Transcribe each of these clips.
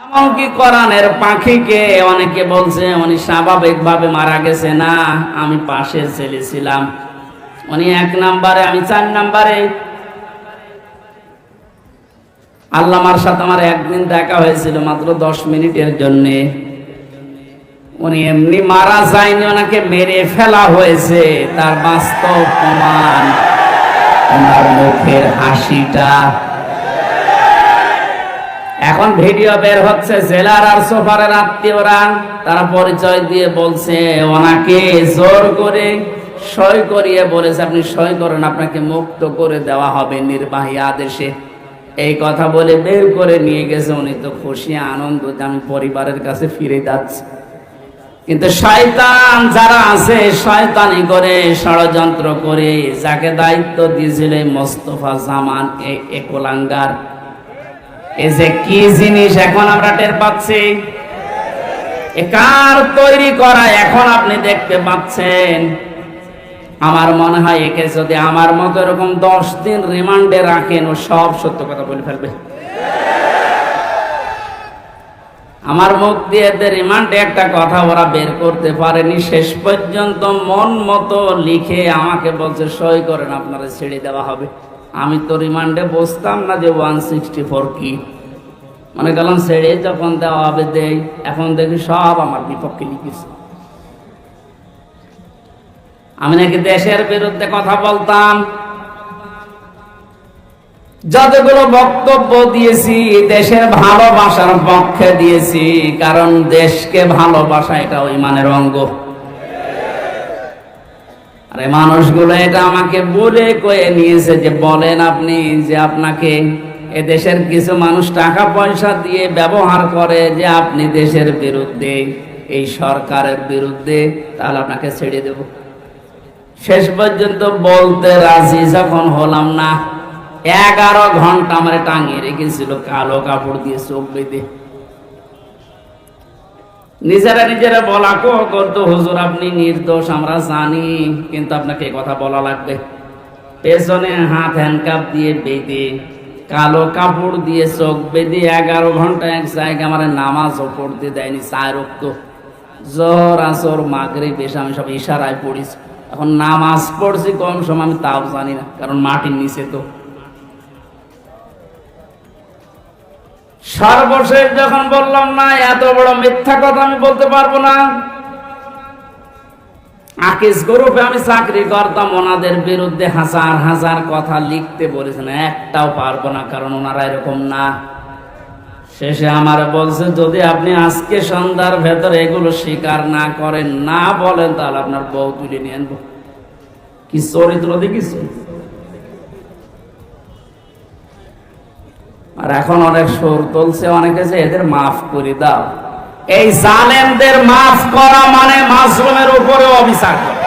এমনকি কোরআনের পাখিকে অনেকে বলছে উনি স্বাভাবিকভাবে মারা গেছে। না, আমি পাশের ছেলে ছিলাম, উনি 1 নম্বরে, আমি 4 নম্বরে। আল্লামার সাথে আমার একদিন দেখা হয়েছিল, মাত্র 10 মিনিটের জন্য। উনি এমনি মারা যায়নি, ওনাকে মেরে ফেলা হয়েছে। তার বাস্তব প্রমাণ ওনার মুখের হাসিটা। এখন ভিডিও বের হচ্ছে, জেলার আর সোফারের আত্মীয়রা তারা পরিচয় দিয়ে বলছে ওনাকে জোর করে সই করিয়ে বলেছে আপনি সই করেন, আপনাকে মুক্ত করে দেওয়া হবে নির্বাহী আদেশে। এই কথা বলে বের করে নিয়ে গেছে। উনি তো খুশি আনন্দ যে আমি পরিবারের কাছে ফিরে যাচ্ছি। কিন্তু শয়তান যারা আছে, শয়তানি করে ষড়যন্ত্র করে যাকে দায়িত্ব দিয়েছিল মোস্তফা জামান, এই কোলাঙ্গার, এই যে কি জিনিস এখন আমরা টের পাচ্ছি, এ কার তৈরি করা এখন আপনি দেখতে পাচ্ছেন। আমার মনে হয় একে যদি আমার মতো এরকম 10 দিন রিমান্ডে রাখেন, ও সব সত্য কথা বলে ফেলবে। আমার মুখ দিয়ে রিমান্ডে একটা কথা ওরা বের করতে পারেনি। শেষ পর্যন্ত মন মতো লিখে আমাকে বলছে সই করেন, আপনারা ছেড়ে দেওয়া হবে। আমি তো রিমান্ডে বসতাম না যে 164 কি, মনে করলাম ছেড়ে যখন দেওয়া হবে দেই। এখন দেখি সব আমার বিপক্ষে লিখেছে। আমি নাকি দেশের বিরুদ্ধে কথা বলতাম। যতগুলো বক্তব্য দিয়েছি দেশের ভালোবাসার পক্ষে দিয়েছি, কারণ দেশকে ভালোবাসা এটা ঈমানের অঙ্গ। আরে মানুষগুলো এটা আমাকে বলে কয়ে নিয়েছে যে বলেন আপনি যে আপনাকে এদেশের কিছু মানুষ টাকা পয়সা দিয়ে ব্যবহার করে যে আপনি দেশের বিরুদ্ধে, এই সরকারের বিরুদ্ধে, তাহলে আপনাকে ছেড়ে দেব। শেষ পর্যন্ত বলতে রাজি যখন হলাম না, 11 ঘন্টা আমার টাঙিয়ে রেখেছিল কালো কাপড় দিয়ে, চোখ বেঁধে। নিজেরা বলা করতো হুজুর আপনি নির্দোষ আমরা জানি, কিন্তু আপনাকে এই কথা বলা লাগবে। পেছনে হাত হ্যান্ডকাপ দিয়ে বেঁধে, কালো কাপড় দিয়ে চোখ বেঁধে 11 ঘন্টা এক জায়গায় আমার নামাজও পড়তে দেয়নি। 4 ওয়াক্ত জোহর, আসর, মাগরিব, এসা আমি সব ইশারায় পড়িছি। এখন নামাজ পড়ছি কম সময়, আমি তাও জানি না, কারণ মাটির নিচে তো। সর্বশেষ যখন বললাম না এত বড় মিথ্যা কথা আমি বলতে পারবো না, আকিস গ্রুপে আমি চাকরি করতাম, ওনাদের বিরুদ্ধে হাজার হাজার কথা লিখতে বলেছেন, একটাও পারবো না, কারণ ওনারা এরকম না। শেষে আমার বলছে যদি আপনি আজকে সন্ধ্যার ভেতরে এগুলো স্বীকার না করেন, না বলেন, তাহলে আপনার বউ তুলে নিয়ে আনবো। কি চরিত্র দেখিস। আর এখন অনেক সুর তুলছে অনেকে যে এদের মাফ করে দাও। এই জালেমদের মাফ করা মানে মাজলুমের উপরে অবিচার করা।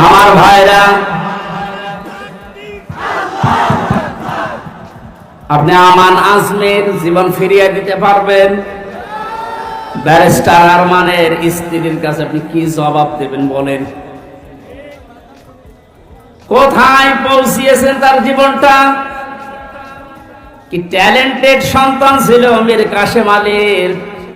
আমার ভাইরা, আপনি আমান আজমের জীবন ফিরিয়ে দিতে পারবেন? ব্যারিস্টার আরমানের স্ত্রীর কাছে আপনি কি জবাব দেবেন বলেন? কোথায় পৌঁছিয়েছেন তার জীবনটা? কি ট্যালেন্টেড সন্তান ছিল মীর কাসেম আলীর।